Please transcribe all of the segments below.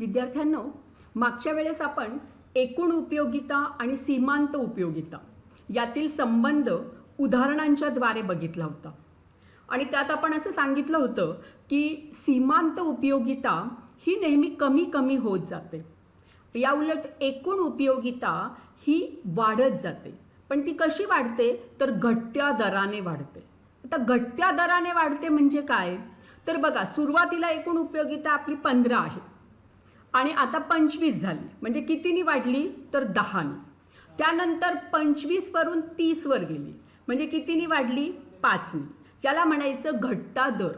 विद्यार्थ्यांनो, मागच्या वेळेस आपण एकूण उपयोगिता आणि सीमांत उपयोगिता यातील संबंध उदाहरणांच्या द्वारे बघितला होता आणि त्यात आपण असं सांगितलं होतं की सीमांत उपयोगिता ही नेहमी कमी कमी होत जाते, या उलट एकूण उपयोगिता ही वाढत जाते. पण ती कशी वाढते तर घटत्या दराने वाढते. आता घटत्या दराने वाढते म्हणजे काय तर बघा, सुरुवातीला एकूण उपयोगिता आपली 15 आहे आणि आता 25 झाली, म्हणजे कितीनी वाढली तर 10नी. त्यानंतर 25 वरून 30 वर गेली, म्हणजे कितीनी वाढली 5नी. याला म्हणायचं घटता दर.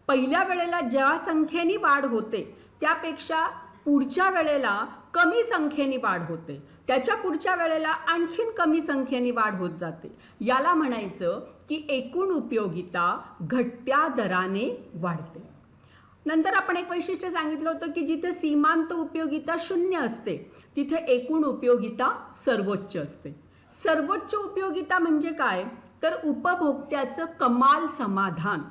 पहिल्या वेळेला ज्या संख्येने वाढ होते त्यापेक्षा पुढच्या वेळेला कमी संख्येने वाढ होते, त्याच्या पुढच्या वेळेला आणखीन कमी संख्येने वाढ होत जाते. याला म्हणायचं की एकूण उपयोगिता घटत्या दराने वाढते. नंतर आपण एक वैशिष्ट्य सांगितलं होतं की जिथे सीमांत उपयोगिता 0 असते तिथे एकूण उपयोगिता सर्वोच्च असते. सर्वोच्च उपयोगिता म्हणजे काय तर उपभोक्त्याचं कमाल समाधान.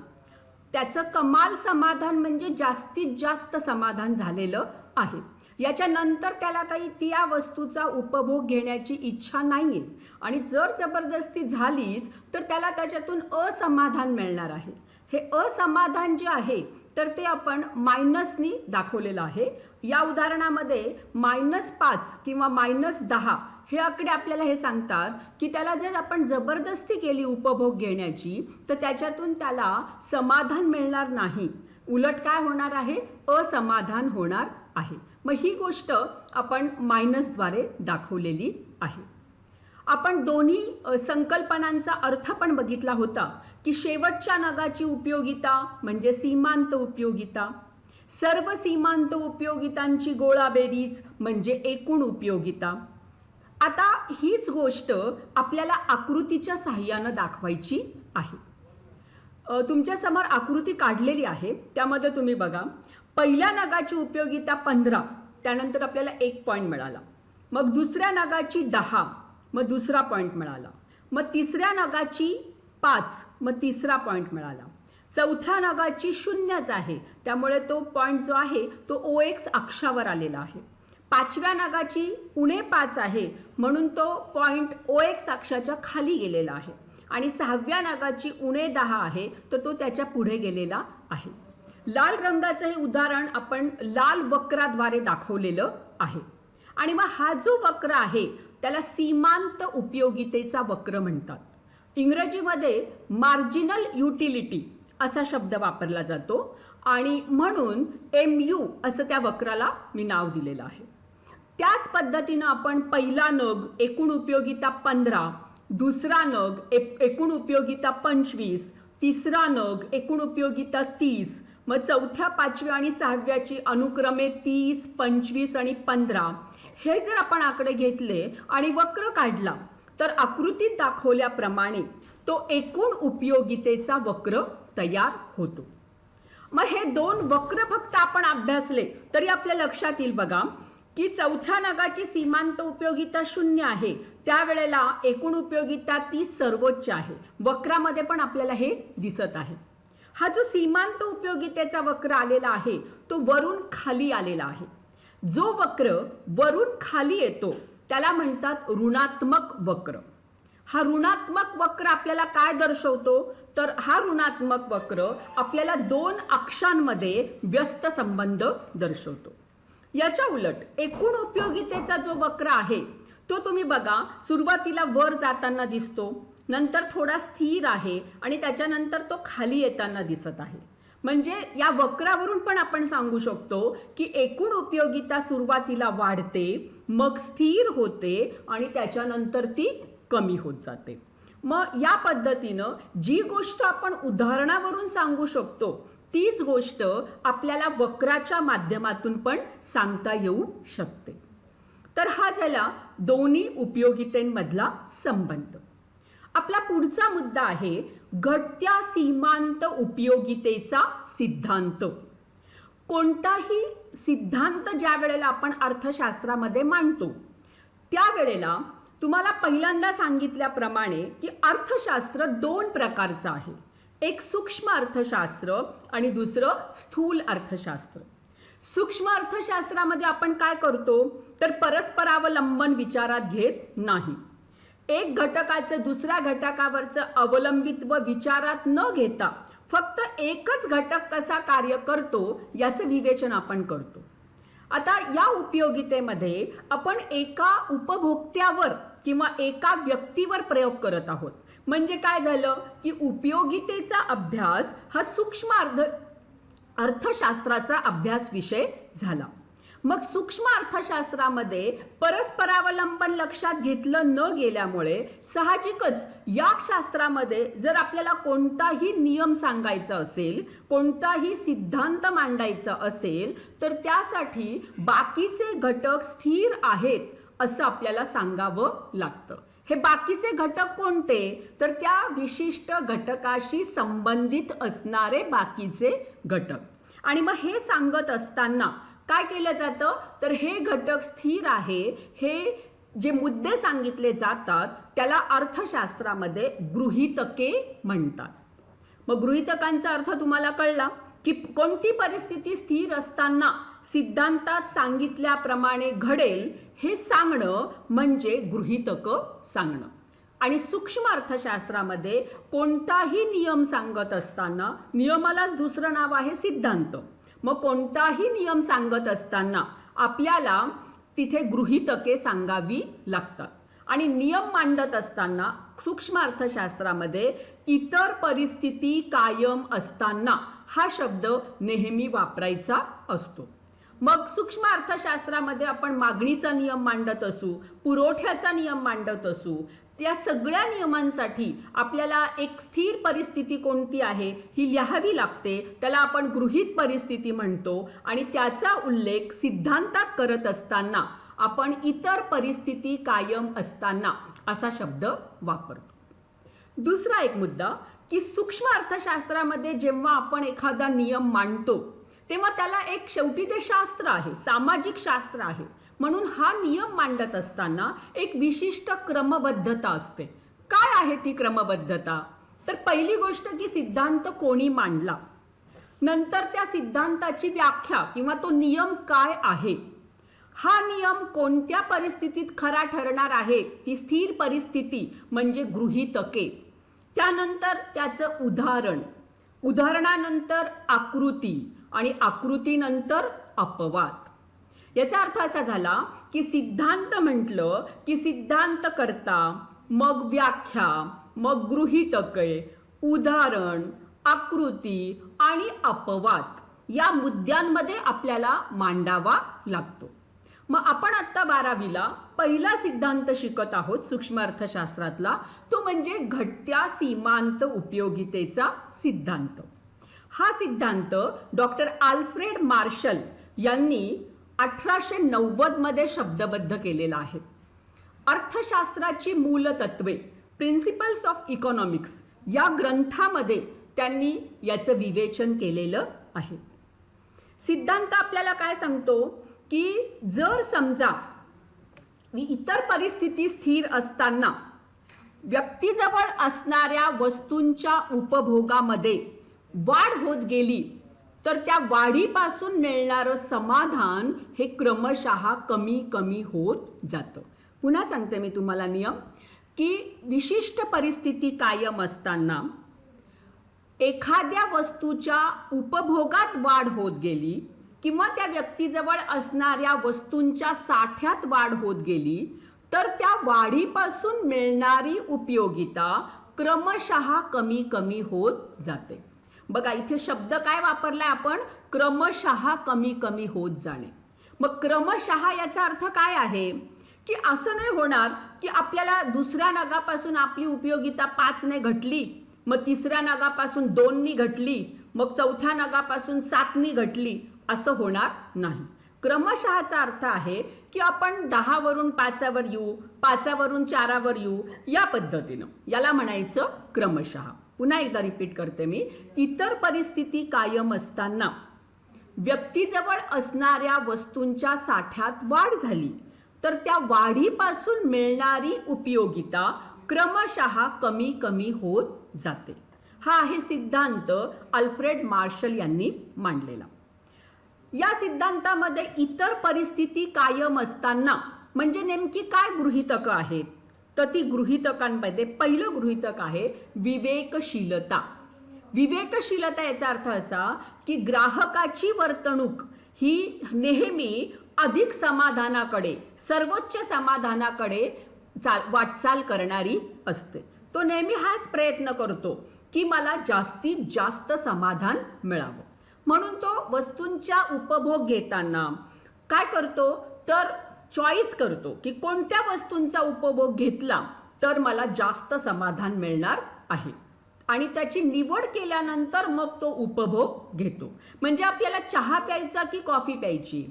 त्याचं कमाल समाधान म्हणजे जास्तीत जास्त समाधान झालेलं आहे. याच्यानंतर त्याला काही त्या वस्तूचा उपभोग घेण्याची इच्छा नाहीये आणि जर जबरदस्ती झालीच तर त्याला त्याच्यातून असमाधान मिळणार आहे. हे असमाधान जे आहे तर ते आपण मायनसनी दाखवलेलं आहे. या उदाहरणामध्ये -5 किंवा -10 हे आकडे आपल्याला हे सांगतात की त्याला जर आपण जबरदस्ती केली उपभोग घेण्याची तर त्याच्यातून त्याला समाधान मिळणार नाही, उलट काय होणार आहे असमाधान होणार आहे. मग ही गोष्ट आपण मायनसद्वारे दाखवलेली आहे. आपण दोन्ही संकल्पनांचा अर्थ पण बघितला होता की शेवटच्या नगाची उपयोगिता म्हणजे सीमांत उपयोगिता, सर्व सीमांत उपयोगितांची गोळाबेरीज म्हणजे एकूण उपयोगिता. आता हीच गोष्ट आपल्याला आकृतीच्या सहाय्याने दाखवायची आहे. तुमच्या समोर आकृती काढलेली आहे, त्यामध्ये तुम्ही बघा, पहिल्या नगाची उपयोगिता 15, त्यानंतर आपल्याला 1 पॉईंट मिळाला. मग दुसऱ्या नगाची 10, मग दुसरा पॉईंट मिळाला. मग तिसऱ्या नगाची 5, मग तिसरा पॉईंट मिळाला. चौथ्या नगाची 0च आहे, त्यामुळे तो पॉईंट जो आहे तो OX अक्षावर आलेला आहे. पाचव्या नगाची -5 आहे म्हणून तो पॉईंट OX अक्षाच्या खाली गेलेला आहे. आणि 6व्या नगाची -10 आहे तर तो त्याच्या पुढे गेलेला आहे. लाल रंगाचं हे उदाहरण आपण लाल वक्राद्वारे दाखवलेलं आहे. आणि मग हा जो वक्र आहे त्याला सीमांत उपयोगितेचा वक्र म्हणतात. इंग्रजीमध्ये मार्जिनल युटिलिटी असा शब्द वापरला जातो आणि म्हणून MU असं त्या वक्राला मी नाव दिलेलं आहे. त्याच पद्धतीनं आपण पहिला नग एकूण उपयोगिता 15, दुसरा नग एकूण उपयोगिता 25, तिसरा नग एकूण उपयोगिता 30, मग चौथ्या, पाचव्या आणि 6व्याची अनुक्रमे 30, 25 आणि 15 हे जर आपण आकडे घेतले आणि वक्र काढला तर आकृतीत दाखवल्याप्रमाणे तो एकूण उपयोगितेचा वक्र तयार होतो. मग हे दोन वक्र फक्त आपण अभ्यासले तरी आपल्या लक्षात येईल बघा की चौथ्या नगाची सीमांत उपयोगिता 0 आहे, त्यावेळेला एकूण उपयोगिता ती सर्वोच्च आहे. वक्रामध्ये पण आपल्याला हे दिसत आहे. हा जो सीमांत उपयोगितेचा वक्र आलेला आहे तो वरून खाली आलेला आहे. जो वक्र वरून खाली येतो त्याला म्हणतात ऋणात्मक वक्र. हा ऋणात्मक वक्र आपल्याला काय दर्शवतो तर हा ऋणात्मक वक्र आपल्याला 2 अक्षांमध्ये व्यस्त संबंध दर्शवतो. याच्या उलट एकूण उपयोगितेचा जो वक्र आहे तो तुम्ही बघा, सुरुवातीला वर जाताना दिसतो, नंतर थोडा स्थिर आहे आणि त्याच्यानंतर तो खाली येताना दिसत आहे. म्हणजे या वक्रावरून पण आपण सांगू शकतो की एकूण उपयोगिता सुरुवातीला वाढते, मग स्थिर होते आणि त्याच्यानंतर ती कमी होत जाते. मग या पद्धतीनं जी गोष्ट आपण उदाहरणावरून सांगू शकतो तीच गोष्ट आपल्याला वक्राच्या माध्यमातून पण सांगता येऊ शकते. तर हा झाला दोन्ही उपयोगितेमधला संबंध. आपला पुढचा मुद्दा आहे घटत्या सीमांत उपयोगितेचा सिद्धांत. कोणताही सिद्धांत ज्या वेळेला आपण अर्थशास्त्रामध्ये मांडतो त्यावेळेला तुम्हाला पहिल्यांदा सांगितल्याप्रमाणे की अर्थशास्त्र 2 प्रकारचं आहे. एक सूक्ष्म अर्थशास्त्र आणि दुसरं स्थूल अर्थशास्त्र. सूक्ष्म अर्थशास्त्रामध्ये आपण काय करतो तर परस्परावलंबन विचारात घेत नाही. एक घटकाचं दुसऱ्या घटकावरचं अवलंबित्व विचारात न घेता फक्त एकच घटक कसा कार्य करतो याचं विवेचन आपण करतो. आता या उपयोगितेमध्ये आपण एका उपभोक्त्यावर किंवा एका व्यक्तीवर प्रयोग करत आहोत. म्हणजे काय झालं की उपयोगितेचा अभ्यास हा सूक्ष्म अर्थशास्त्राचा अभ्यास विषय झाला. मग सूक्ष्म अर्थशास्त्रामध्ये परस्परावलंबन लक्षात घेतलं न गेल्यामुळे साहजिकच या शास्त्रामध्ये जर आपल्याला कोणताही नियम सांगायचा असेल, कोणताही सिद्धांत मांडायचा असेल तर त्यासाठी बाकीचे घटक स्थिर आहेत असं आपल्याला सांगावं लागतं. हे बाकीचे घटक कोणते तर त्या विशिष्ट घटकाशी संबंधित असणारे बाकीचे घटक. आणि मग हे सांगत असताना काय केलं जातं तर हे घटक स्थिर आहे हे जे मुद्दे सांगितले जातात त्याला अर्थशास्त्रामध्ये गृहीतके म्हणतात. मग गृहीतकांचा अर्थ तुम्हाला कळला की कोणती परिस्थिती स्थिर असताना सिद्धांतात सांगितल्याप्रमाणे घडेल हे सांगणं म्हणजे गृहीतक सांगणं. आणि सूक्ष्म अर्थशास्त्रामध्ये कोणताही नियम सांगत असताना नियमालाच दुसरं नाव आहे सिद्धांत. मग कोणताही नियम सांगत असताना आपल्याला तिथे गृहीतके सांगावी लागतात. आणि नियम मांडत असताना सूक्ष्म अर्थशास्त्रामध्ये इतर परिस्थिती कायम असताना हा शब्द नेहमी वापरायचा असतो. मग सूक्ष्म अर्थशास्त्रामध्ये आपण मागणीचा नियम मांडत असू, पुरवठ्याचा नियम मांडत असू, त्या सगळ्या नियमांसाठी आपल्याला एक स्थिर परिस्थिती कोणती आहे ही लिहावी लागते. त्याला आपण गृहीत परिस्थिती म्हणतो. आणि त्याचा उल्लेख सिद्धांतात करत असताना आपण इतर परिस्थिती कायम असताना असा शब्द वापरतो. दुसरा एक मुद्दा की सूक्ष्म अर्थशास्त्रामध्ये जेव्हा आपण एखादा नियम मांडतो तेव्हा त्याला एक शेवटी ते शास्त्र आहे, सामाजिक शास्त्र आहे. म्हणून हा नियम मांडत असताना एक विशिष्ट क्रमबद्धता असते. काय आहे ती क्रमबद्धता तर पहिली गोष्ट की सिद्धांत कोणी मांडला, नंतर त्या सिद्धांताची व्याख्या किंवा तो नियम काय आहे, हा नियम कोणत्या परिस्थितीत खरा ठरणार आहे ती स्थिर परिस्थिती म्हणजे गृहीतके, त्यानंतर त्याचं उदाहरण, उदाहरणानंतर आकृती आणि आकृतीनंतर अपवाद. याचा अर्थ असा झाला की सिद्धांत म्हटलं की सिद्धांत करता, मग व्याख्या, मग गृहीतके, उदाहरण, आकृती आणि अपवाद या मुद्द्यांमध्ये आपल्याला मांडावा लागतो. मग आपण आत्ता 12वीला पहिला सिद्धांत शिकत आहोत सूक्ष्म अर्थशास्त्रातला, तो म्हणजे घटत्या सीमांत उपयोगितेचा सिद्धांत. हा सिद्धांत डॉक्टर आल्फ्रेड मार्शल यांनी 1890 मध्ये शब्दबद्ध केलेला आहे. अर्थशास्त्राची मूलतत्वे प्रिन्सिपल्स ऑफ इकॉनॉमिक्स या ग्रंथामध्ये त्यांनी याचं विवेचन केलेलं आहे. सिद्धांत आपल्याला काय सांगतो की जर समजा इतर परिस्थिती स्थिर असताना व्यक्तीजवळ असणाऱ्या वस्तूंच्या उपभोगामध्ये वाढ होत गेली तर त्या वाढीपासून मिळणारं समाधान हे क्रमशः कमी कमी होत जातं. पुन्हा सांगते मी तुम्हाला नियम की विशिष्ट परिस्थिती कायम असताना एखाद्या वस्तूच्या उपभोगात वाढ होत गेली किंवा त्या व्यक्तीजवळ असणाऱ्या वस्तूंच्या साठ्यात वाढ होत गेली तर त्या वाढीपासून मिळणारी उपयोगिता क्रमशः कमी कमी होत जाते. बघा इथे शब्द काय वापरलाय आपण, क्रमशः कमी कमी होत जाणे. मग क्रमशः याचा अर्थ काय आहे की असं नाही होणार की आपल्याला दुसऱ्या नगापासून आपली उपयोगिता 5 ने घटली, मग तिसऱ्या नगापासून 2 नी घटली, मग चौथ्या नगापासून 7 नी घटली, असं होणार नाही. क्रमशःचा अर्थ आहे की आपण 10 वरून 5 वर येऊ, 5 वरून 4 वर येऊ, या पद्धतीनं याला म्हणायचं क्रमशः. पुन्हा एकदा रिपीट करते मी, इतर परिस्थिती कायम असताना व्यक्तीजवळ असणाऱ्या वस्तूंच्या साठ्यात वाढ झाली तर त्या वाढीपासून मिळणारी उपयोगिता क्रमशः कमी कमी होत जाते. हा आहे सिद्धांत अल्फ्रेड मार्शल यांनी मांडलेला. या सिद्धांतामध्ये इतर परिस्थिती कायम असताना म्हणजे नेमकी काय गृहीतकं आहेत, तर ती गृहीतकांमध्ये पहिलं गृहीतक आहे विवेकशीलता. विवेकशीलता याचा अर्थ असा की ग्राहकाची वर्तणूक ही नेहमी अधिक समाधानाकडे, सर्वोच्च समाधानाकडे वाटचाल करणारी असते. तो नेहमी हाच प्रयत्न करतो की मला जास्तीत जास्त समाधान मिळावं. म्हणून तो वस्तूंच्या उपभोग घेताना काय करतो, तर चॉईस करतो की कोणत्या वस्तूंचा उपभोग घेतला तर मला जास्त समाधान मिळणार आहे, आणि त्याची निवड केल्यानंतर मग तो उपभोग घेतो. म्हणजे आपल्याला चहा प्यायचा की कॉफी प्यायची,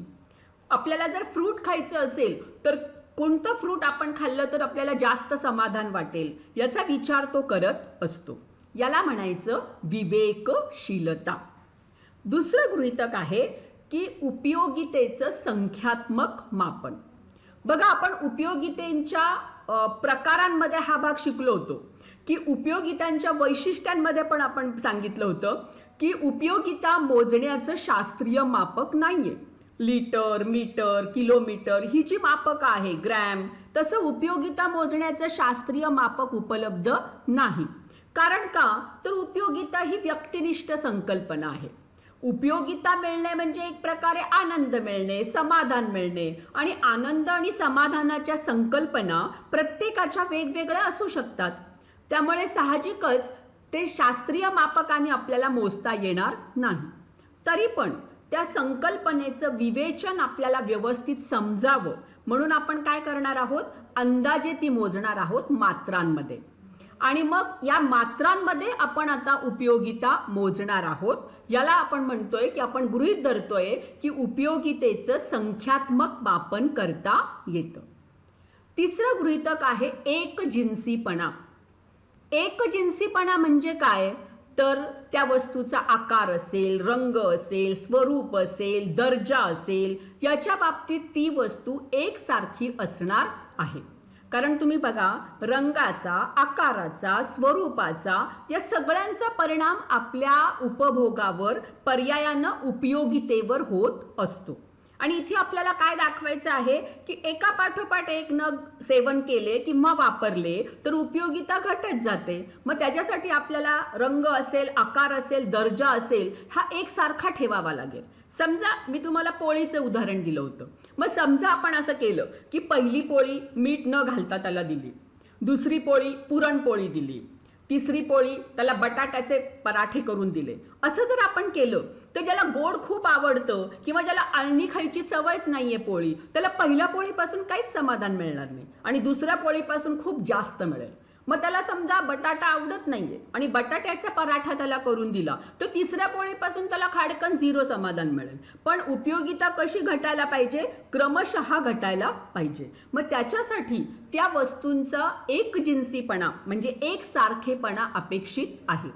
आपल्याला जर फ्रूट खायचं असेल तर कोणतं फ्रूट आपण खाल्लं तर आपल्याला जास्त समाधान वाटेल, याचा विचार तो करत असतो. याला म्हणायचं विवेकशीलता. दुसरं गृहीतक आहे की उपयोगितेचं संख्यात्मक मापन. बघा, आपण उपयोगितेच्या प्रकारांमध्ये हा भाग शिकलो होतो की उपयोगितांच्या वैशिष्ट्यांमध्ये पण आपण सांगितलं होतं की उपयोगिता मोजण्याचं शास्त्रीय मापक नाहीये. लिटर, मीटर, किलोमीटर ही जी मापक आहे, ग्रॅम, तसं उपयोगिता मोजण्याचं शास्त्रीय मापक उपलब्ध नाही. कारण का, तर उपयोगिता ही व्यक्तिनिष्ठ संकल्पना आहे. उपयोगिता मिळणे म्हणजे एक प्रकारे आनंद मिळणे, समाधान मिळणे, आणि आनंद आणि समाधानाच्या संकल्पना प्रत्येकाच्या वेगवेगळ्या असू शकतात. त्यामुळे साहजिकच ते शास्त्रीय मापकाने आपल्याला मोजता येणार नाही. तरी पण त्या संकल्पनेचं विवेचन आपल्याला व्यवस्थित समजावं म्हणून आपण काय करणार आहोत, अंदाजे ती मोजणार आहोत मात्रांमध्ये, आणि मग या मात्रांमध्ये आपण आता उपयोगिता मोजणार आहोत. याला आपण म्हणतोय की आपण गृहीत धरतोय की उपयोगितेचं संख्यात्मक मापन करता येतं. तिसरं गृहीतक आहे एकजिन्सीपणा. एकजिन्सीपणा म्हणजे काय, तर त्या वस्तूचा आकार असेल, रंग असेल, स्वरूप असेल, दर्जा असेल, याच्या बाबतीत ती वस्तू एकसारखी असणार आहे. कारण तुम्ही बघा, रंगाचा, आकाराचा, स्वरूपाचा या सगळ्यांचा परिणाम आपल्या उपभोगावर, पर्यायानं उपयोगितेवर होत असतो. आणि इथे आपल्याला काय दाखवायचं आहे की एका पाठोपाठ एक नग सेवन केले किंवा वापरले तर उपयोगिता घटत जाते. मग त्याच्यासाठी आपल्याला रंग असेल, आकार असेल, दर्जा असेल, हा एकसारखा ठेवावा लागेल. समजा मी तुम्हाला पोळीचं उदाहरण दिलं होतं. मग समजा आपण असं केलं की पहिली पोळी मीठ न घालता त्याला दिली, दुसरी पोळी पुरणपोळी दिली, तिसरी पोळी त्याला बटाट्याचे पराठे करून दिले. असं जर आपण केलं तर ज्याला गोड खूप आवडतं किंवा ज्याला आळणी खायची सवयच नाहीये पोळी, त्याला पहिल्या पोळीपासून काहीच समाधान मिळणार नाही आणि दुसऱ्या पोळीपासून खूप जास्त मिळेल. मग त्याला समजा बटाटा आवडत नाहीये आणि बटाट्याचा पराठा त्याला करून दिला तर तिसऱ्या पोळीपासून त्याला खाडकन 0 समाधान मिळेल. पण उपयोगिता कशी घटायला पाहिजे, क्रमशः घटायला पाहिजे. मग त्याच्यासाठी त्या वस्तूंचा एकजिन्सीपणा म्हणजे एकसारखेपणा अपेक्षित आहे.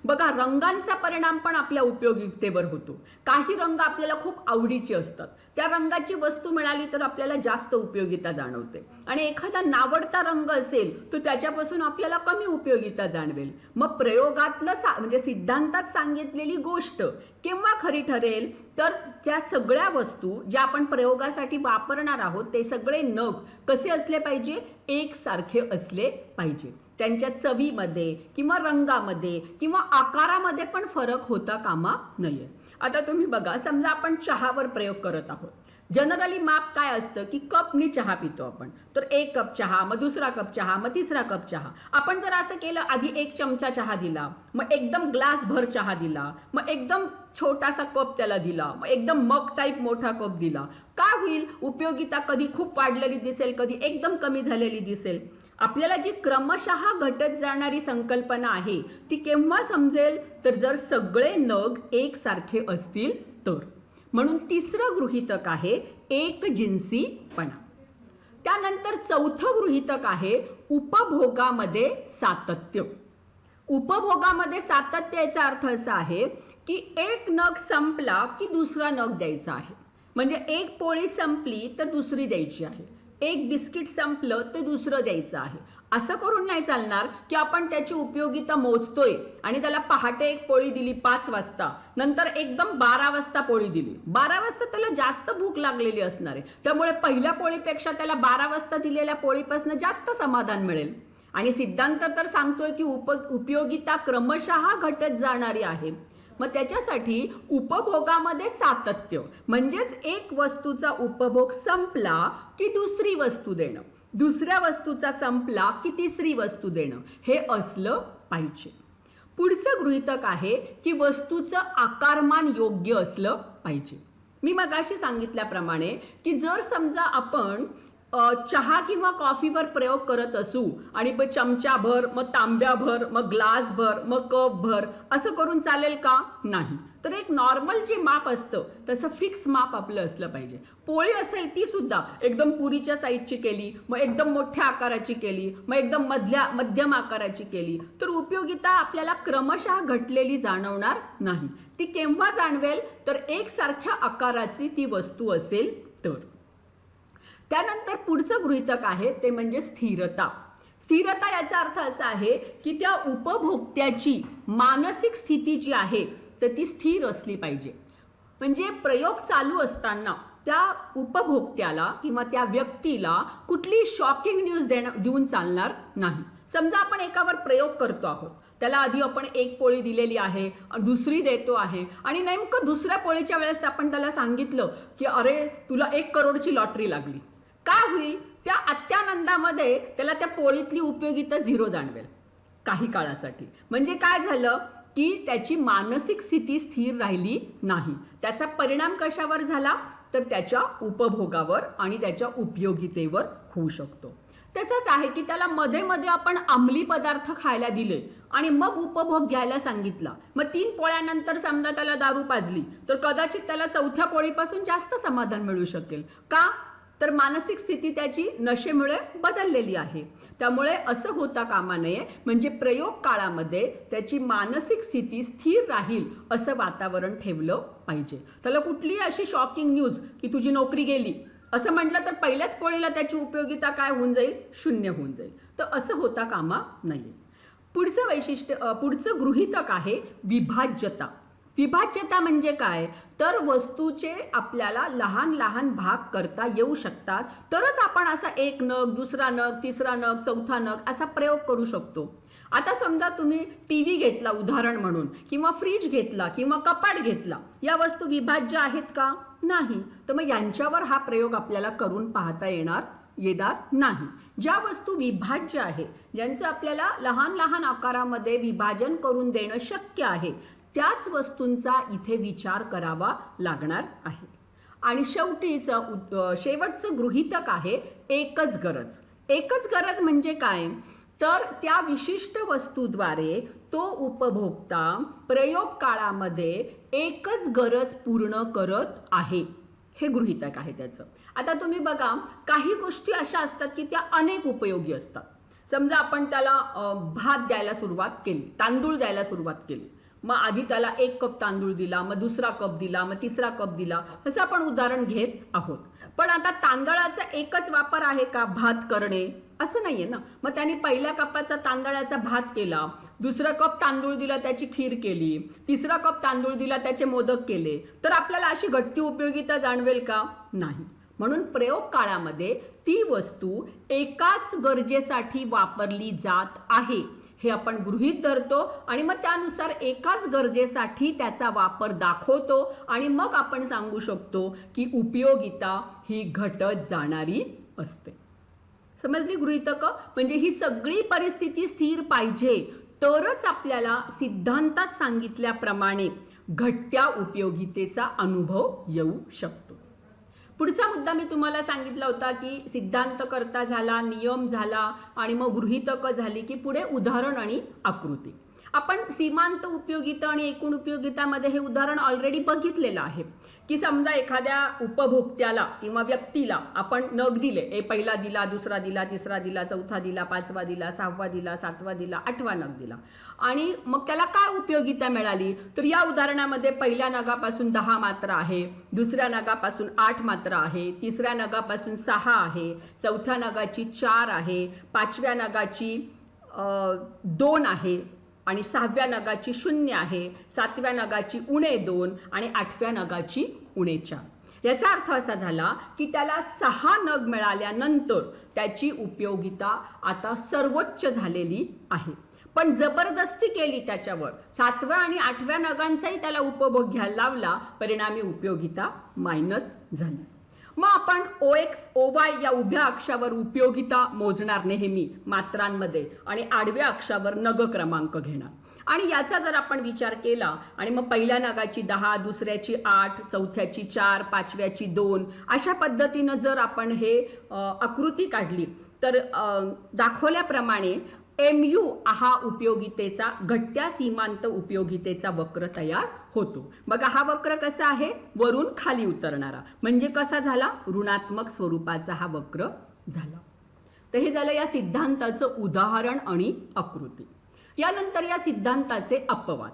बघा, रंगांचा परिणाम पण आपल्या उपयोगितेवर होतो. काही रंग आपल्याला खूप आवडीचे असतात, त्या रंगाची वस्तू मिळाली तर आपल्याला जास्त उपयोगिता जाणवते, आणि एखादा नावडता रंग असेल तर त्याच्यापासून आपल्याला कमी उपयोगिता जाणवेल. मग प्रयोगातलं म्हणजे सिद्धांतात सांगितलेली गोष्ट केव्हा खरी ठरेल, तर त्या सगळ्या वस्तू ज्या आपण प्रयोगासाठी वापरणार आहोत ते सगळे नग कसे असले पाहिजे, एकसारखे असले पाहिजे. त्यांच्या चवीमध्ये किंवा रंगामध्ये किंवा आकारामध्ये पण फरक होता कामा नये. आता तुम्ही बघा, समजा आपण चहावर प्रयोग करत आहोत. जनरली माप काय असतं की कपनी चहा पितो आपण, तर 1 कप चहा, मग दुसरा कप चहा, मग तिसरा कप चहा. आपण जर असं केलं, आधी 1 चमचा चहा दिला, मग एकदम ग्लास भर चहा दिला, मग एकदम छोटासा कप त्याला दिला, मग एकदम मग टाईप मोठा कप दिला, काय होईल, उपयोगिता कधी खूप वाढलेली दिसेल, कधी एकदम कमी झालेली दिसेल. आपल्याला जी क्रमशः घटत जाणारी संकल्पना आहे ती केव्हा समजेल, तर जर सगळे नग एकसारखे असतील तर. म्हणून तिसरं गृहीतक आहे एकजिन्सीपणा. त्यानंतर चौथं गृहीतक आहे उपभोगामध्ये सातत्य. उपभोगामध्ये सातत्य याचा अर्थ असा आहे की एक नग संपला की दुसरा नग द्यायचा आहे. म्हणजे एक पोळी संपली तर दुसरी द्यायची आहे, एक बिस्किट संपलं तर दुसरं द्यायचं आहे. असं करून नाही चालणार की आपण त्याची उपयोगिता मोजतोय आणि त्याला पहाटे एक पोळी दिली 5 वाजता, नंतर एकदम 12 वाजता पोळी दिली. 12 वाजता त्याला जास्त भूक लागलेली असणार आहे, त्यामुळे पहिल्या पोळीपेक्षा त्याला 12 वाजता दिलेल्या पोळीपासून जास्त समाधान मिळेल. आणि सिद्धांत तर सांगतोय की उपयोगिता क्रमशः घटत जाणारी आहे. मग त्याच्यासाठी उपभोगामध्ये सातत्य, म्हणजेच एक वस्तूचा उपभोग संपला की दुसरी वस्तू देणं, दुसऱ्या वस्तूचा संपला की तिसरी वस्तू देणं, हे असलं पाहिजे. पुढचं गृहीतक आहे की वस्तूचं आकारमान योग्य असलं पाहिजे. मी मगाशी सांगितल्याप्रमाणे की जर समजा आपण चहा किंवा कॉफीवर प्रयोग करत असू आणि मग चमचाभर, मग तांब्याभर, मग ग्लासभर, मग कपभर असं करून चालेल का? नाही. तर एक नॉर्मल जे माप असतं तसं फिक्स माप आपलं असलं पाहिजे. पोळी असेल ती सुद्धा एकदम पुरीच्या साईजची केली, मग एकदम मोठ्या आकाराची केली, मग एकदम मध्यम आकाराची केली तर उपयोगिता आपल्याला क्रमशः घटलेली जाणवणार नाही. ती केव्हा जाणवेल? तर एकसारख्या आकाराची ती वस्तू असेल तर. त्यानंतर पुढचं गृहीतक आहे ते म्हणजे स्थिरता. स्थिरता याचा अर्थ असा आहे की त्या उपभोक्त्याची मानसिक स्थिती जी आहे तर ती स्थिर असली पाहिजे. म्हणजे प्रयोग चालू असताना त्या उपभोक्त्याला किंवा त्या व्यक्तीला कुठली शॉकिंग न्यूज देऊन चालणार नाही. समजा आपण एकावर प्रयोग करतो आहोत, त्याला आधी आपण एक पोळी दिलेली आहे, दुसरी देतो आहे आणि नेमकं दुसऱ्या पोळीच्या वेळेस आपण त्याला सांगितलं की अरे तुला 1 करोडची लॉटरी लागली. काय होईल? त्या अत्यानंदामध्ये त्याला त्या पोळीतली उपयोगिता 0 जाणवेल काही काळासाठी. म्हणजे काय झालं की त्याची मानसिक स्थिती स्थिर राहिली नाही. त्याचा परिणाम कशावर झाला? तर त्याच्या उपभोगावर आणि त्याच्या उपयोगितेवर होऊ शकतो. तसंच आहे की त्याला मध्ये मध्ये आपण अंमली पदार्थ खायला दिले आणि मग उपभोग घ्यायला सांगितला, मग 3 पोळ्यानंतर समजा त्याला दारू पाजली तर कदाचित त्याला 4थ्या पोळीपासून जास्त समाधान मिळू शकेल. का? तर मानसिक स्थिती त्याची नशेमुळे बदललेली आहे. त्यामुळे असं होता कामा नये. म्हणजे प्रयोग काळामध्ये त्याची मानसिक स्थिती स्थिर राहील असं वातावरण ठेवलं पाहिजे. त्याला कुठलीही अशी शॉकिंग न्यूज की तुझी नोकरी गेली असं म्हटलं तर पहिल्याच पोळीला त्याची उपयोगिता काय होऊन जाईल? 0 होऊन जाईल. तर असं होता कामा नये. पुढचं गृहीतक आहे विभाज्यता. विभाज्यता म्हणजे काय? तर वस्तूचे आपल्याला लहान लहान भाग करता येऊ शकतात तरच आपण असा एक नग, दुसरा नग, तिसरा नग, चौथा नग असा प्रयोग करू शकतो. आता समजा तुम्ही टीव्ही घेतला उदाहरण म्हणून, किंवा फ्रीज घेतला किंवा कपाट घेतला, या वस्तू विभाज्य आहेत का? नाही. तर मग यांच्यावर हा प्रयोग आपल्याला करून पाहता येणार नाही. ज्या वस्तू विभाज्य आहे, ज्यांचं आपल्याला लहान लहान आकारामध्ये विभाजन करून देणं शक्य आहे, त्याच वस्तूंचा इथे विचार करावा लागणार आहे. आणि शेवटचं गृहीतक आहे एकच गरज. एकच गरज म्हणजे काय? तर त्या विशिष्ट वस्तूद्वारे तो उपभोक्ता प्रयोग काळामध्ये एकच गरज पूर्ण करत आहे, हे गृहीतक आहे त्याचं. आता तुम्ही बघा, काही गोष्टी अशा असतात की त्या अनेक उपयोगी असतात. समजा आपण त्याला भात द्यायला सुरुवात केली, तांदूळ द्यायला सुरुवात केली, मग आधी त्याला 1 कप तांदूळ दिला, मग दुसरा कप दिला, मग तिसरा कप दिला, असं आपण उदाहरण घेत आहोत. पण आता तांदळाचा एकच वापर आहे का भात करणे? असं नाहीये ना. मग त्यांनी पहिल्या कपाचा तांदळाचा भात केला, दुसरा कप तांदूळ दिला त्याची खीर केली, तिसरा कप तांदूळ दिला त्याचे मोदक केले, तर आपल्याला अशी घटती उपयोगिता जाणवेल का? नाही. म्हणून प्रयोग काळामध्ये ती वस्तू एकाच गरजेसाठी वापरली जात आहे हे आपण गृहीत धरतो आणि मग त्यानुसार एकाच गरजेसाठी त्याचा वापर दाखवतो आणि मग आपण सांगू शकतो की उपयोगिता ही घटत जाणारी असते. समजली गृहीतकं? म्हणजे ही सगळी परिस्थिती स्थिर पाहिजे तरच आपल्याला सिद्धांतात सांगितल्याप्रमाणे घटत्या उपयोगितेचा अनुभव येऊ शकतो. पुढचा मुद्दा मी तुम्हाला सांगितला होता की सिद्धांत करता झाला, नियम झाला आणि मग गृहीतकं झाली की पुढे उदाहरण आणि आकृती. आपण सीमांत उपयोगिता आणि एकूण उपयोगितामध्ये हे उदाहरण ऑलरेडी बघितलेलं आहे की समजा एखाद्या उपभोक्त्याला किंवा व्यक्तीला आपण नग दिले, पहिला दिला, दुसरा दिला, तिसरा दिला, चौथा दिला, पाचवा दिला, सहावा दिला, सातवा दिला, आठवा नग दिला आणि मग त्याला काय उपयोगिता मिळाली, तर या उदाहरणामध्ये पहिल्या नगापासून 10 मात्रा आहे, दुसऱ्या नगापासून 8 मात्रा आहे, तिसऱ्या नगापासून 6 आहे, चौथ्या नगाची 4 आहे, पाचव्या नगाची 2 आहे आणि 6व्या नगाची 0 आहे, 7व्या नगाची -2 आणि 8व्या नगाची -4. याचा अर्थ असा झाला की त्याला 6 नग मिळाल्यानंतर त्याची उपयोगिता आता सर्वोच्च झालेली आहे. पण जबरदस्ती केली त्याच्यावर, 7व्या आणि 8व्या नगांचाही त्याला उपभोग घ्यायला लावला, परिणामी उपयोगिता मायनस झाली. मग आपण OX OY या उभ्या अक्षावर उपयोगिता मोजणार नेहमी मात्रांमध्ये आणि आडव्या अक्षावर नग क्रमांक घेणार. आणि याचा जर आपण विचार केला आणि मग पहिल्या नगाची 10, दुसऱ्याची 8, चौथ्याची 4, पाचव्याची 2 अशा पद्धतीनं जर आपण हे आकृती काढली तर दाखवल्याप्रमाणे MU हा उपयोगितेचा घटत्या सीमांत उपयोगितेचा वक्र तयार होतो. बघा हा वक्र कसा आहे, वरून खाली उतरणारा, म्हणजे कसा झाला, ऋणात्मक स्वरूपाचा हा वक्र झाला. तर हे झालं या सिद्धांताचं उदाहरण आणि आकृती. यानंतर या सिद्धांताचे अपवाद.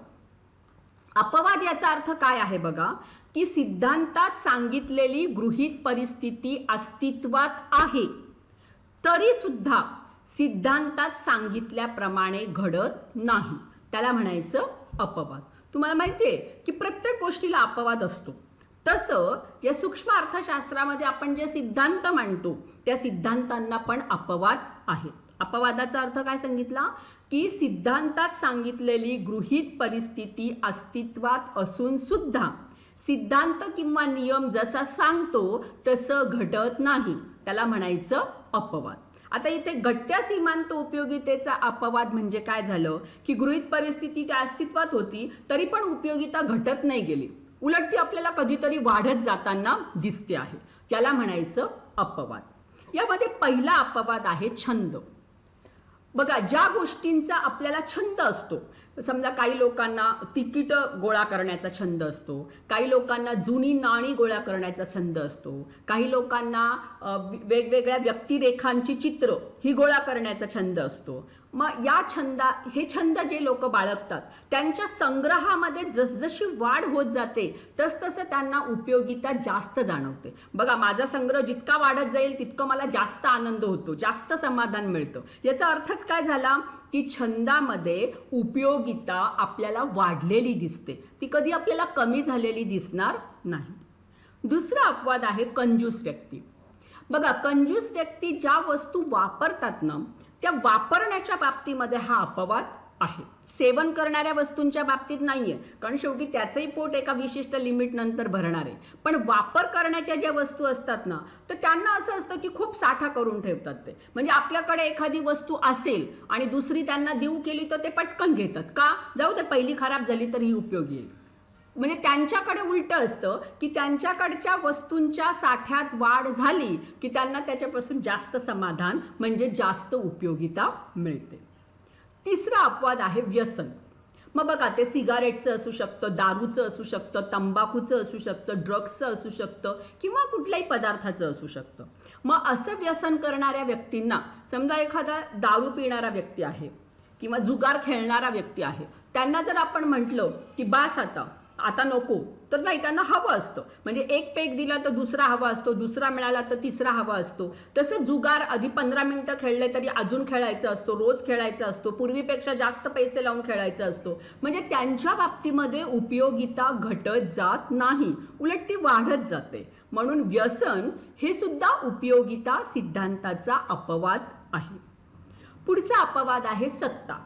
अपवाद याचा अर्थ काय आहे बघा, की सिद्धांतात सांगितलेली गृहीत परिस्थिती अस्तित्वात आहे तरी सुद्धा सिद्धांतात सांगितल्याप्रमाणे घडत नाही, त्याला म्हणायचं अपवाद. तुम्हाला माहिती आहे की प्रत्येक गोष्टीला अपवाद असतो, तसं या सूक्ष्म अर्थशास्त्रामध्ये आपण जे सिद्धांत मांडतो त्या सिद्धांतांना पण अपवाद आहेत. अपवादाचा अर्थ काय सांगितला, की सिद्धांतात सांगितलेली गृहीत परिस्थिती अस्तित्वात असून सुद्धा सिद्धांत किंवा नियम जसा सांगतो तसं घडत नाही, त्याला म्हणायचं अपवाद. आता इथे घटत्या सीमांत उपयोगितेचा अपवाद म्हणजे काय झालं, की गृहीत परिस्थिती त्या अस्तित्वात होती तरी पण उपयोगिता घटत नाही गेली, उलट ती आपल्याला कधीतरी वाढत जाताना दिसते आहे, त्याला म्हणायचं अपवाद. यामध्ये पहिला अपवाद आहे छंद. बघा ज्या गोष्टींचा आपल्याला छंद असतो, समजा काही लोकांना तिकीट गोळा करण्याचा छंद असतो, काही लोकांना जुनी नाणी गोळा करण्याचा छंद असतो, काही लोकांना वेगवेगळ्या व्यक्तिरेखांची चित्र ही गोळा करण्याचा छंद असतो. मग हे छंद जे लोक बाळगतात त्यांच्या संग्रहामध्ये जसजशी वाढ होत जाते तसतसं त्यांना उपयोगिता जास्त जाणवते. बघा माझा संग्रह जितका वाढत जाईल तितकं मला जास्त आनंद होतो, जास्त समाधान मिळतं. याचा अर्थच काय झाला, की छंदामध्ये उपयोगिता आपल्याला वाढलेली दिसते, ती कधी आपल्याला कमी झालेली दिसणार नाही. दुसरा अपवाद आहे कंजूस व्यक्ती. बघा कंजूस व्यक्ती ज्या वस्तू वापरतात ना त्या वापरण्याच्या बाबतीमध्ये हा अपवाद आहे, सेवन करणाऱ्या वस्तूंच्या बाबतीत नाहीये, कारण शेवटी त्याचंही पोट एका विशिष्ट लिमिट नंतर भरणार आहे. पण वापर करण्याच्या ज्या वस्तू असतात ना तर त्यांना असं असतं की खूप साठा करून ठेवतात ते, म्हणजे आपल्याकडे एखादी वस्तू असेल आणि दुसरी त्यांना देऊ केली तर ते पटकन घेतात, का जाऊ दे पहिली खराब झाली तर ही उपयोगी येईल. म्हणजे त्यांच्याकडे उलटं असतं की त्यांच्याकडच्या वस्तूंच्या साठ्यात वाढ झाली की त्यांना त्याच्यापासून जास्त समाधान म्हणजे जास्त उपयोगिता मिळते. तिसरा अपवाद आहे व्यसन. मग बघा ते सिगारेटचं असू शकतं, दारूचं असू शकतं, तंबाखूचं असू शकतं, ड्रग्सचं असू शकतं किंवा कुठल्याही पदार्थाचं असू शकतं. मग असं व्यसन करणाऱ्या व्यक्तींना, समजा एखादा दारू पिणारा व्यक्ती आहे किंवा जुगार खेळणारा व्यक्ती आहे, त्यांना जर आपण म्हटलं की बास आता नको, तर नाही, त्यांना हवं असतं. म्हणजे एक पेग दिला तर दुसरा हवा असतो, दुसरा मिळाला तर तिसरा हवा असतो. तसं जुगार आधी 15 मिनिटं खेळले तरी अजून खेळायचं असतो, रोज खेळायचा असतो, पूर्वीपेक्षा जास्त पैसे लावून खेळायचं असतो. म्हणजे त्यांच्या बाबतीमध्ये उपयोगिता घटत जात नाही, उलट ती वाढत जाते. म्हणून व्यसन हे सुद्धा उपयोगिता सिद्धांताचा अपवाद आहे. पुढचा अपवाद आहे सत्ता.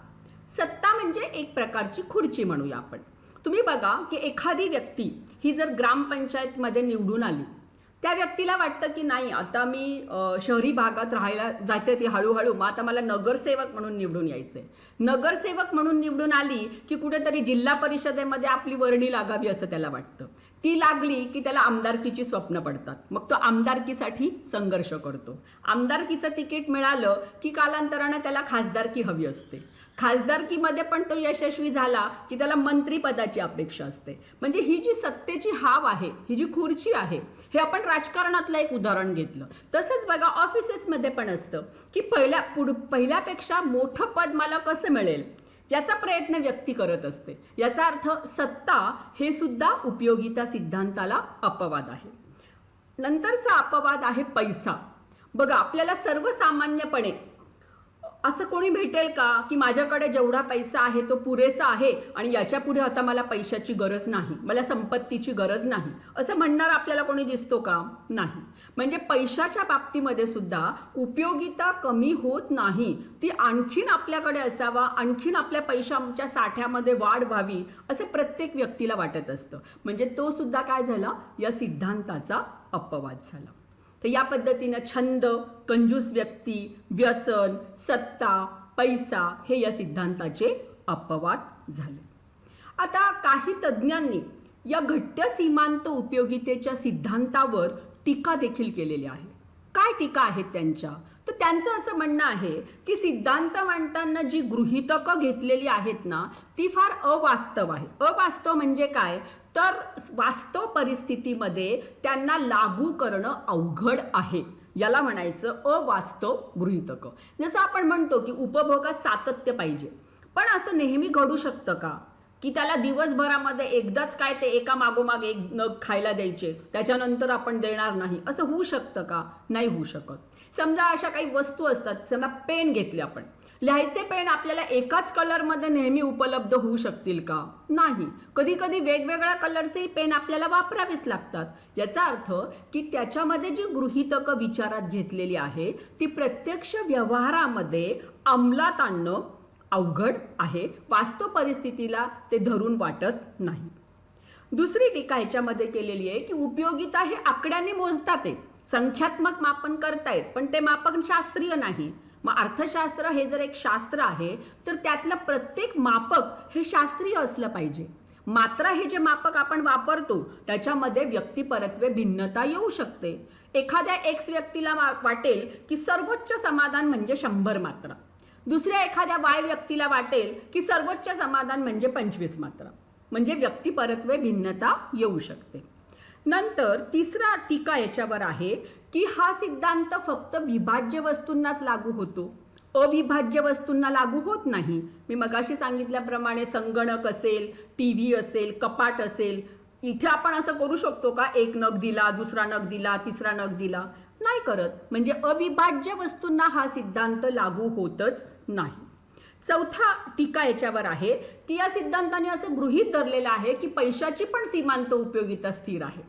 सत्ता म्हणजे एक प्रकारची खुर्ची म्हणूया आपण. तुम्ही बघा की एखादी व्यक्ती ही जर ग्रामपंचायतमध्ये निवडून आली, त्या व्यक्तीला वाटतं की नाही आता मी शहरी भागात राहायला जाते ती हळूहळू, मग आता मला नगरसेवक म्हणून निवडून यायचंय. नगरसेवक म्हणून निवडून आली की कुठेतरी जिल्हा परिषदेमध्ये आपली वर्णी लागावी असं त्याला वाटतं. ती लागली की त्याला आमदारकीची स्वप्न पडतात, मग तो आमदारकीसाठी संघर्ष करतो. आमदारकीचं तिकीट मिळालं की कालांतराने त्याला खासदारकी हवी असते. खासदारकीमध्ये पण तो यशस्वी झाला की त्याला मंत्रीपदाची अपेक्षा असते. म्हणजे ही जी सत्तेची हाव आहे, ही जी खुर्ची आहे, हे आपण राजकारणातलं एक उदाहरण घेतलं. तसंच बघा ऑफिसेसमध्ये पण असतं की पहिल्यापेक्षा मोठं पद मला कसं मिळेल याचा प्रयत्न व्यक्ती करत असते. याचा अर्थ सत्ता हे सुद्धा उपयोगिता सिद्धांताला अपवाद आहे. नंतरचा अपवाद आहे पैसा. बघा आपल्याला सर्वसामान्यपणे असं कोणी भेटेल का की माझ्याकडे जेवढा पैसा आहे तो पुरेसा आहे आणि याच्या पुढे आता मला पैशाची गरज नाही, मला संपत्तीची गरज नाही, असं म्हणणार आपल्याला कोणी दिसतो का? नाही. म्हणजे पैशाच्या बाबतीमध्ये सुद्धा उपयोगिता कमी होत नाही, ती आणखीन आपल्याकडे असावा, आणखीन आपल्या पैशाच्या साठ्यामध्ये वाढ व्हावी असं प्रत्येक व्यक्तीला वाटत असतं. म्हणजे तो सुद्धा काय झाला, या सिद्धांताचा अपवाद झाला. तर या पद्धतीनं छंद, कंजूस व्यक्ती, व्यसन, सत्ता, पैसा हे या सिद्धांताचे अपवाद झाले. आता काही तज्ज्ञांनी या घट्ट सीमांत उपयोगितेच्या सिद्धांतावर टीका देखील केलेली आहे. काय टीका आहेत त्यांच्या? तर त्यांचं असं म्हणणं आहे की सिद्धांत मांडताना जी गृहीतकं घेतलेली आहेत ना, ती फार अवास्तव आहे. अवास्तव म्हणजे काय? तर वास्तव परिस्थितीमध्ये त्यांना लागू करणं अवघड आहे. याला म्हणायचं अवास्तव गृहीतकं. जसं आपण म्हणतो की उपभोगात सातत्य पाहिजे, पण असं नेहमी घडू शकतं का की त्याला दिवसभरामध्ये एकदाच काय ते एका मागोमाग एक नग खायला द्यायचे, त्याच्यानंतर आपण देणार नाही, असं होऊ शकतं का? नाही होऊ शकत. समजा अशा काही वस्तू असतात, समजा पेन घेतले आपण, लिहायचे पेन आपल्याला एकाच कलरमध्ये नेहमी उपलब्ध होऊ शकतील का? नाही. कधी कधी वेगवेगळ्या कलरचे पेन आपल्याला वापरावेच लागतात. याचा अर्थ की त्याच्यामध्ये जी गृहीतकं विचारात घेतलेली आहे ती प्रत्यक्ष व्यवहारामध्ये अंमलात आणणं अवघड आहे. वास्तव परिस्थितीला ते धरून वाटत नाही. दुसरी टीका ह्याच्यामध्ये केलेली आहे की उपयोगिता हे आकड्याने मोजतात, संख्यात्मक मापन करतायत, पण ते मापन शास्त्रीय नाही. मग अर्थशास्त्र हे जर एक शास्त्र आहे तर त्यातलं प्रत्येक मापक हे शास्त्रीय असलं पाहिजे. मात्रा हे जे मापक आपण वापरतो त्याच्यामध्ये व्यक्तिपरत्वे भिन्नता येऊ शकते. एखाद्या एक्स व्यक्तीला वाटेल की सर्वोच्च समाधान म्हणजे 100 मात्रा, दुसऱ्या एखाद्या वाय व्यक्तीला वाटेल की सर्वोच्च समाधान म्हणजे 25 मात्रा. म्हणजे व्यक्तिपरत्वे भिन्नता येऊ शकते. नंतर तिसरा टीका याच्यावर आहे की हा सिद्धांत फक्त विभाज्य वस्तूंनाच लागू होतो, अविभाज्य वस्तूंना लागू होत नाही. मी मगाशी सांगितल्याप्रमाणे संगणक असेल, टीव्ही असेल, कपाट असेल, इथे आपण असं करू शकतो का एक नग दिला, दुसरा नग दिला, तिसरा नग दिला? नाही करत. म्हणजे अविभाज्य वस्तूंना हा सिद्धांत लागू होतच नाही. चौथा टीका याच्यावर आहे की या सिद्धांताने असं गृहीत धरलेलं आहे की पैशाची पण सीमांत उपयोगिता स्थिर आहे,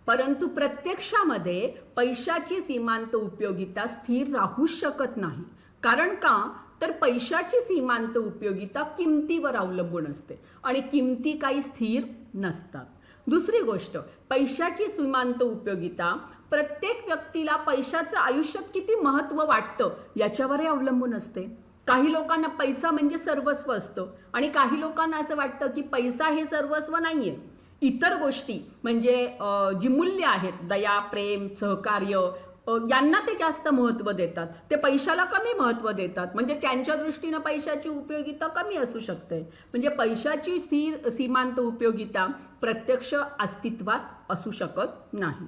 परंतु प्रत्यक्षामध्ये पैशाची सीमांत उपयोगिता स्थिर राहू शकत नाही. कारण का? तर पैशाची सीमांत उपयोगिता किमतीवर अवलंबून असते आणि किमती काही स्थिर नसतात. दुसरी गोष्ट, पैशाची सीमांत उपयोगिता प्रत्येक व्यक्तीला पैशाचं आयुष्यात किती महत्त्व वाटतं याच्यावरही अवलंबून असते. काही लोकांना पैसा म्हणजे सर्वस्व असतं आणि काही लोकांना असं वाटतं की पैसा हे सर्वस्व नाहीये. इतर गोष्टी म्हणजे जी मूल्य आहेत, दया, प्रेम, सहकार्य, यांना ते जास्त महत्त्व देतात, ते पैशाला कमी महत्त्व देतात. म्हणजे त्यांच्या दृष्टीनं पैशाची उपयोगिता कमी असू शकते. म्हणजे पैशाची स्थिर सीमांत उपयोगिता प्रत्यक्ष अस्तित्वात असू शकत नाही.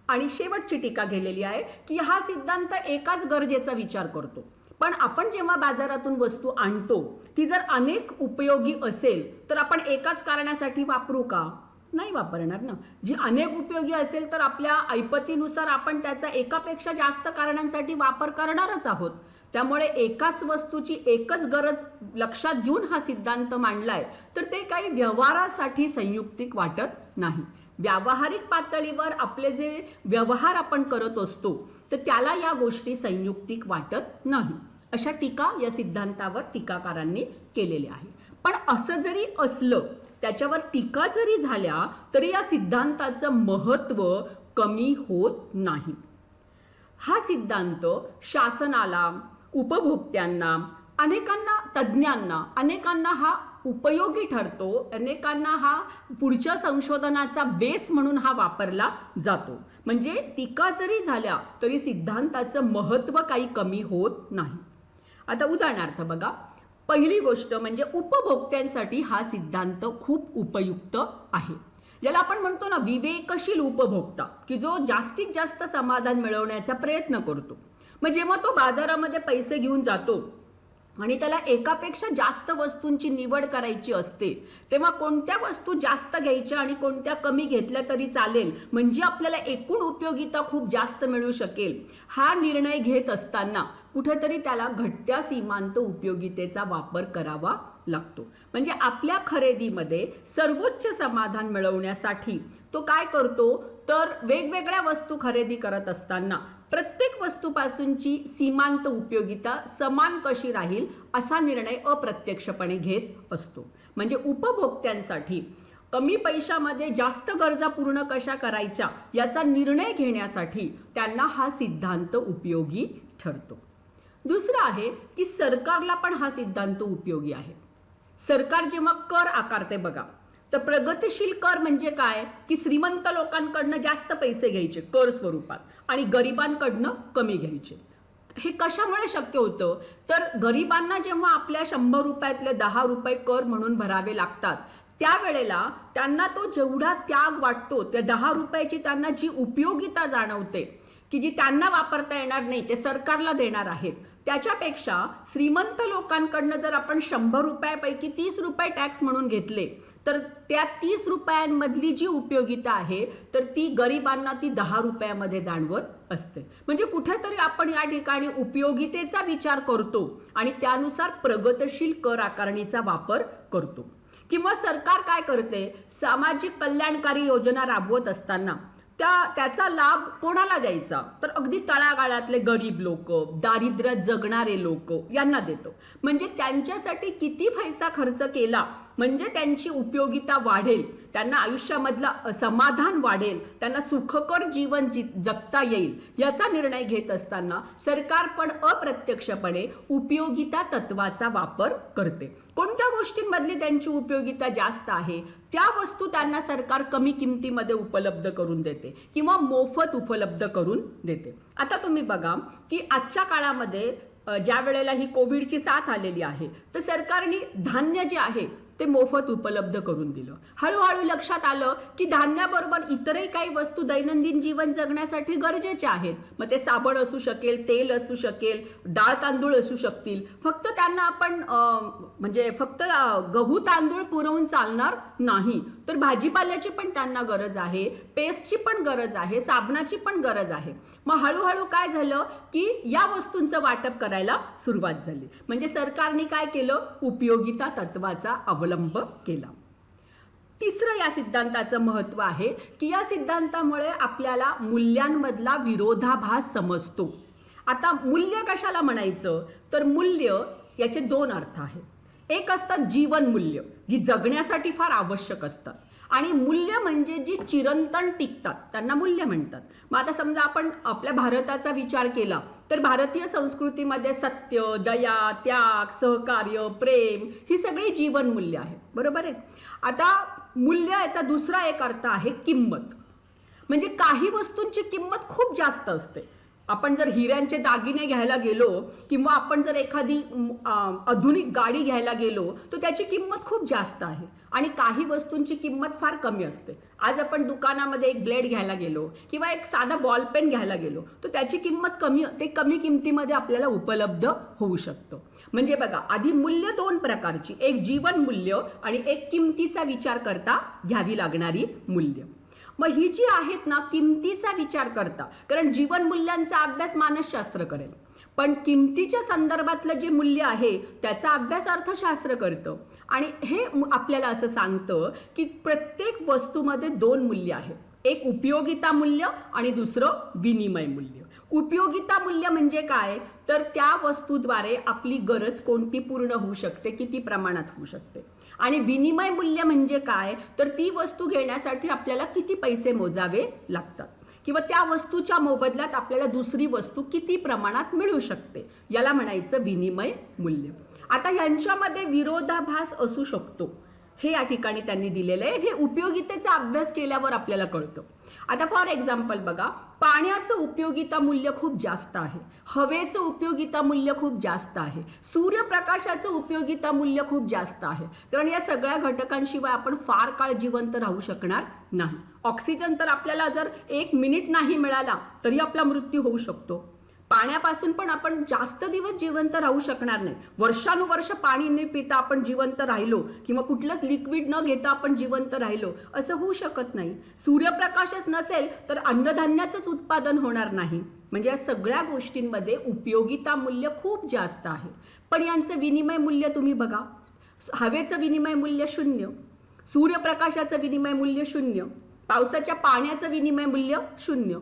आणि शेवटची टीका केलेली आहे की हा सिद्धांत एकाच गरजेचा विचार करतो, पण आपण जेव्हा बाजारातून वस्तू आणतो ती जर अनेक उपयोगी असेल तर आपण एकाच कारणासाठी वापरू का? नाही वापरणार ना. जी अनेक उपयोगी असेल तर आपल्या ऐपतीनुसार आपण त्याचा एकापेक्षा जास्त कारणांसाठी वापर करणारच आहोत. त्यामुळे एकाच वस्तूची एकच गरज लक्षात घेऊन हा सिद्धांत मांडलाय तर ते काही व्यवहारासाठी संयुक्तिक वाटत नाही. व्यावहारिक पातळीवर आपले जे व्यवहार आपण करत असतो तर त्याला या गोष्टी संयुक्तिक वाटत नाही. अशा टीका या सिद्धांतावर टीकाकारांनी केलेल्या आहे. पण असं जरी असलं, त्याच्यावर टीका जरी झाल्या तरी या सिद्धांताचं महत्त्व कमी होत नाही. हा सिद्धांत शासनाला, उपभोक्त्यांना, अनेकांना, तज्ज्ञांना, अनेकांना हा उपयोगी ठरतो. अनेकांना हा पुढच्या संशोधनाचा बेस म्हणून हा वापरला जातो. म्हणजे टीका जरी झाल्या तरी सिद्धांताचं महत्त्व काही कमी होत नाही. आता उदाहरणार्थ बघा, पहिली गोष्ट म्हणजे उपभोक्त्यांसाठी हा सिद्धांत खूप उपयुक्त आहे, ज्याला आपण म्हणतो ना विवेकशील उपभोक्ता, की जो जास्तीत जास्त समाधान मिळवण्याचा प्रयत्न करतो. मग जेव्हा तो बाजारामध्ये पैसे घेऊन जातो आणि त्याला एकापेक्षा जास्त वस्तूंची निवड करायची असते, तेव्हा कोणत्या वस्तू जास्त घ्यायच्या आणि कोणत्या कमी घेतल्या तरी चालेल, म्हणजे आपल्याला एकूण उपयोगिता खूप जास्त मिळू शकेल, हा निर्णय घेत असताना कुठेतरी त्याला घटत्या सीमांत उपयोगितेचा वापर करावा लागतो. म्हणजे आपल्या खरेदीमध्ये सर्वोच्च समाधान मिळवण्यासाठी तो काय करतो, तर वेगवेगळ्या वस्तू खरेदी करत असताना प्रत्येक वस्तूपासूनची सीमांत उपयोगिता समान कशी राहील असा निर्णय अप्रत्यक्षपणे घेत असतो. म्हणजे उपभोक्त्यांसाठी कमी पैशामध्ये जास्त गरजा पूर्ण कशा करायच्या याचा निर्णय घेण्यासाठी त्यांना हा सिद्धांत उपयोगी ठरतो. दुसरं आहे की सरकारला पण हा सिद्धांत उपयोगी आहे. सरकार जेव्हा कर आकारते बघा, तर प्रगतिशील कर म्हणजे काय, की श्रीमंत लोकांकडनं जास्त पैसे घ्यायचे कर स्वरूपात आणि गरिबांकडनं कमी घ्यायचे. हे कशामुळे शक्य होतं, तर गरिबांना जेव्हा आपल्या 100 रुपयातले 10 रुपये कर म्हणून भरावे लागतात, त्यावेळेला त्यांना तो जेवढा त्याग वाटतो, त्या 10 रुपयाची त्यांना जी उपयोगिता जाणवते, की जी त्यांना वापरता येणार नाही ते सरकारला देणार आहेत, त्याच्यापेक्षा श्रीमंत लोकांकडनं जर आपण 100 रुपयापैकी 30 रुपये टॅक्स म्हणून घेतले, तर त्या 30 रुपयांमधली जी उपयोगिता आहे तर ती गरिबांना ती 10 रुपयामध्ये जाणवत असते. म्हणजे कुठेतरी आपण या ठिकाणी उपयोगितेचा विचार करतो आणि त्यानुसार प्रगतशील कर आकारणीचा वापर करतो. किंवा सरकार काय करते, सामाजिक कल्याणकारी योजना राबवत असताना त्याचा लाभ कोणाला द्यायचा, तर अगदी तळागाळातले गरीब लोक, दारिद्र्यात जगणारे लोक यांना देतो. म्हणजे त्यांच्यासाठी किती पैसा खर्च केला म्हणजे त्यांची उपयोगिता वाढेल, त्यांना आयुष्यामधलं समाधान वाढेल, त्यांना सुखकर जीवन जगता येईल याचा निर्णय घेत असताना सरकार पण अप्रत्यक्षपणे उपयोगिता तत्वाचा वापर करते. कोणत्या गोष्टींमधली त्यांची उपयोगिता जास्त आहे त्या वस्तू त्यांना सरकार कमी किमतीमध्ये उपलब्ध करून देते किंवा मोफत उपलब्ध करून देते. आता तुम्ही बघा की आजच्या काळामध्ये ज्या वेळेला ही कोविडची साथ आलेली आहे, तर सरकारने धान्य जे आहे ते मोफत उपलब्ध करून दिलं. हळूहळू लक्षात आलं की धान्याबरोबर इतरही काही वस्तू दैनंदिन जीवन जगण्यासाठी गरजेच्या आहेत. मग ते साबण असू शकेल, तेल असू शकेल, डाळ तांदूळ असू शकतील. फक्त त्यांना आपण म्हणजे फक्त गहू तांदूळ पुरवून चालणार नाही, तर भाजीपाल्याची पण त्यांना गरज आहे, पेस्टची पण गरज आहे, साबणाची पण गरज आहे. मग हळूहळू काय झालं की या वस्तूंचं वाटप करायला सुरुवात झाली. म्हणजे सरकारने काय केलं, उपयोगिता तत्वाचा अवलंब केला. तिसरं या सिद्धांताचं महत्त्व आहे की या सिद्धांतामुळे आपल्याला मूल्यांमधला विरोधाभास समजतो. आता मूल्य कशाला म्हणायचं, तर मूल्य याचे 2 अर्थ आहेत. एक असतात जीवन मूल्य, जी जगण्यासाठी फार आवश्यक असतात, आणि मूल्य म्हणजे जी चिरंतन टिकतात त्यांना मूल्य म्हणतात. मग आता समजा आपण आपल्या भारताचा विचार केला तर भारतीय संस्कृतीमध्ये सत्य, दया, त्याग, सहकार्य, प्रेम ही सगळी जीवनमूल्य आहेत, बरोबर आहे. आता मूल्य याचा दुसरा एक अर्थ आहे किंमत. म्हणजे काही वस्तूंची किंमत खूप जास्त असते. आपण जर हिऱ्यांचे दागिने घ्यायला गेलो किंवा आपण जर एखादी आधुनिक गाडी घ्यायला गेलो तर त्याची किंमत खूप जास्त आहे, आणि काही वस्तूंची किंमत फार कमी असते. आज आपण दुकानामध्ये एक ब्लेड घ्यायला गेलो किंवा एक साधा बॉल पेन घ्यायला गेलो तर त्याची किंमत कमी किमतीमध्ये आपल्याला उपलब्ध होऊ शकतं. म्हणजे बघा, आधी मूल्य 2 प्रकारची, एक जीवन मूल्य आणि एक किमतीचा विचार करता घ्यावी लागणारी मूल्य. मग ही जी आहेत ना किमतीचा विचार करता, कारण जीवन मूल्यांचा अभ्यास मानसशास्त्र करेल, पण किमतीच्या संदर्भातलं जे मूल्य आहे त्याचा अभ्यास अर्थशास्त्र करतं. आणि हे आपल्याला असं सांगतं की प्रत्येक वस्तूमध्ये 2 मूल्य आहेत, एक उपयोगिता मूल्य आणि दुसरं विनिमय मूल्य. उपयोगिता मूल्य म्हणजे काय, तर त्या वस्तूद्वारे आपली गरज कोणती पूर्ण होऊ शकते, किती प्रमाणात होऊ शकते. आणि विनिमय मूल्य म्हणजे काय, तर ती वस्तू घेण्यासाठी आपल्याला किती पैसे मोजावे लागतात किंवा त्या वस्तूच्या मोबदल्यात आपल्याला दुसरी वस्तू किती प्रमाणात मिळू शकते, याला म्हणायचं विनिमय मूल्य. आता यांच्यामध्ये विरोधाभास असू शकतो हे या ठिकाणी त्यांनी दिलेलं आहे. हे उपयोगितेचा अभ्यास केल्यावर आपल्याला कळतं. आता फॉर एक्झाम्पल बघा, पाण्याचं उपयोगिता मूल्य खूप जास्त आहे, हवेचं उपयोगिता मूल्य खूप जास्त आहे, सूर्यप्रकाशाचं उपयोगिता मूल्य खूप जास्त आहे. कारण या सगळ्या घटकांशिवाय आपण फार काळ जिवंत राहू शकणार नाही. ऑक्सिजन तर आपल्याला जर 1 मिनिट नाही मिळाला तरी आपला मृत्यू होऊ शकतो. पाण्यापासून पण आपण जास्त दिवस जिवंत राहू शकणार नाही. वर्षानुवर्ष पाणी न पिता आपण जिवंत राहिलो किंवा कुठलंच लिक्विड न घेता आपण जिवंत राहिलो असं होऊ शकत नाही. सूर्यप्रकाशच नसेल तर अन्नधान्याचंच उत्पादन होणार नाही. म्हणजे या सगळ्या गोष्टींमध्ये उपयोगिता मूल्य खूप जास्त आहे. पण यांचं विनिमय मूल्य तुम्ही बघा, हवेचं विनिमय मूल्य 0, सूर्यप्रकाशाचं विनिमय मूल्य 0, पावसाच्या पाण्याचं विनिमय मूल्य 0.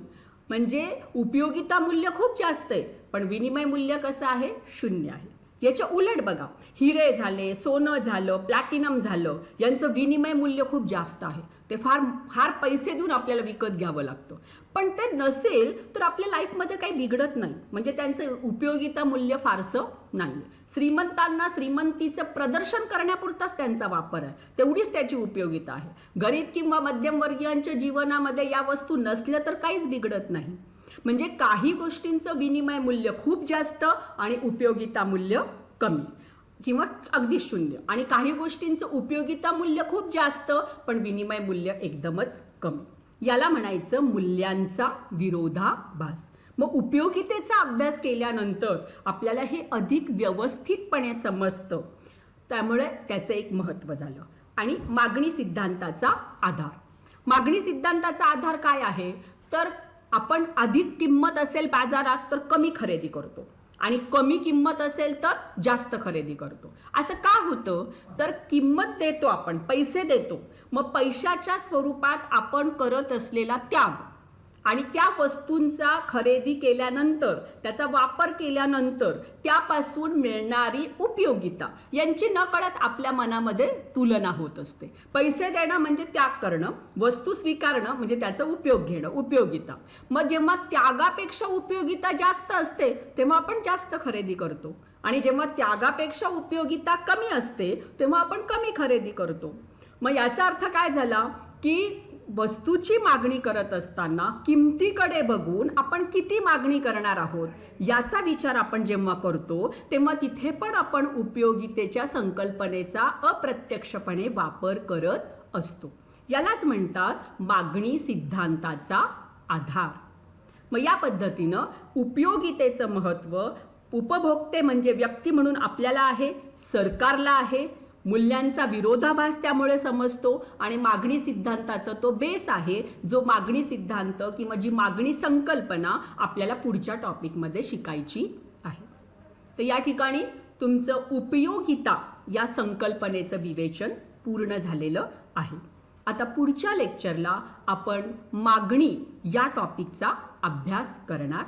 म्हणजे उपयोगिता मूल्य खूप जास्त आहे पण विनिमय मूल्य कसं आहे? 0 आहे. याच्या उलट बघा, हिरे झाले, सोनं झालं, प्लॅटिनम झालं, यांचं विनिमय मूल्य खूप जास्त आहे. ते फार फार पैसे देऊन आपल्याला विकत घ्यावं लागतं. पण ते नसेल तर आपल्या लाईफमध्ये काही बिघडत नाही. म्हणजे त्यांचं उपयोगिता मूल्य फारसं नाही. श्रीमंतांना श्रीमंतीचं प्रदर्शन करण्यापुरताच त्यांचा वापर आहे, तेवढीच त्याची उपयोगिता आहे. गरीब किंवा मध्यमवर्गीयांच्या जीवनामध्ये या वस्तू नसल्या तर काहीच बिघडत नाही. म्हणजे काही गोष्टींचं विनिमय मूल्य खूप जास्त आणि उपयोगिता मूल्य कमी किंवा अगदी 0, आणि काही गोष्टींचं उपयोगिता मूल्य खूप जास्त पण विनिमय मूल्य एकदमच कमी. याला म्हणायचं मूल्यांचा विरोधाभास. मग उपयोगितेचा अभ्यास केल्यानंतर आपल्याला हे अधिक व्यवस्थितपणे समजतं. त्यामुळे त्याचं एक महत्त्व झालं. आणि मागणी सिद्धांताचा आधार. मागणी सिद्धांताचा आधार काय आहे? तर आपण अधिक किंमत असेल बाजारात तर कमी खरेदी करतो आणि कमी किंमत असेल तर जास्त खरेदी करतो. असं का होतं? तर किंमत देतो आपण, पैसे देतो, मग पैशाच्या स्वरूपात आपण करत असलेला त्याग आणि त्या वस्तूंचा खरेदी केल्यानंतर, त्याचा वापर केल्यानंतर त्यापासून मिळणारी उपयोगिता यांची नकळत आपल्या मनामध्ये तुलना होत असते. पैसे देणं म्हणजे त्याग करणं, वस्तू स्वीकारणं म्हणजे त्याचा उपयोग घेणं, उपयोगिता. मग जेव्हा त्यागापेक्षा उपयोगिता जास्त असते तेव्हा आपण जास्त खरेदी करतो आणि जेव्हा त्यागापेक्षा उपयोगिता कमी असते तेव्हा आपण कमी खरेदी करतो. मग याचा अर्थ काय झाला की वस्तूची मागणी करत असताना किमतीकडे बघून आपण किती मागणी करणार आहोत याचा विचार आपण जेव्हा करतो तेव्हा तिथे पण आपण उपयोगितेच्या संकल्पनेचा अप्रत्यक्षपणे वापर करत असतो. यालाच म्हणतात मागणी सिद्धांताचा आधार. मग या पद्धतीनं उपयोगितेचं महत्त्व उपभोक्ते म्हणजे व्यक्ती म्हणून आपल्याला आहे, सरकारला आहे, मूल्यांचा विरोधाभास त्यामुळे समजतो आणि मागणी सिद्धांताचा तो बेस आहे जो मागणी सिद्धांत किंवा जी मागणी संकल्पना आपल्याला पुढच्या टॉपिकमध्ये शिकायची आहे. तर या ठिकाणी तुमचं उपयोगिता या संकल्पनेचं विवेचन पूर्ण झालेलं आहे. आता पुढच्या लेक्चरला आपण मागणी या टॉपिकचा अभ्यास करणार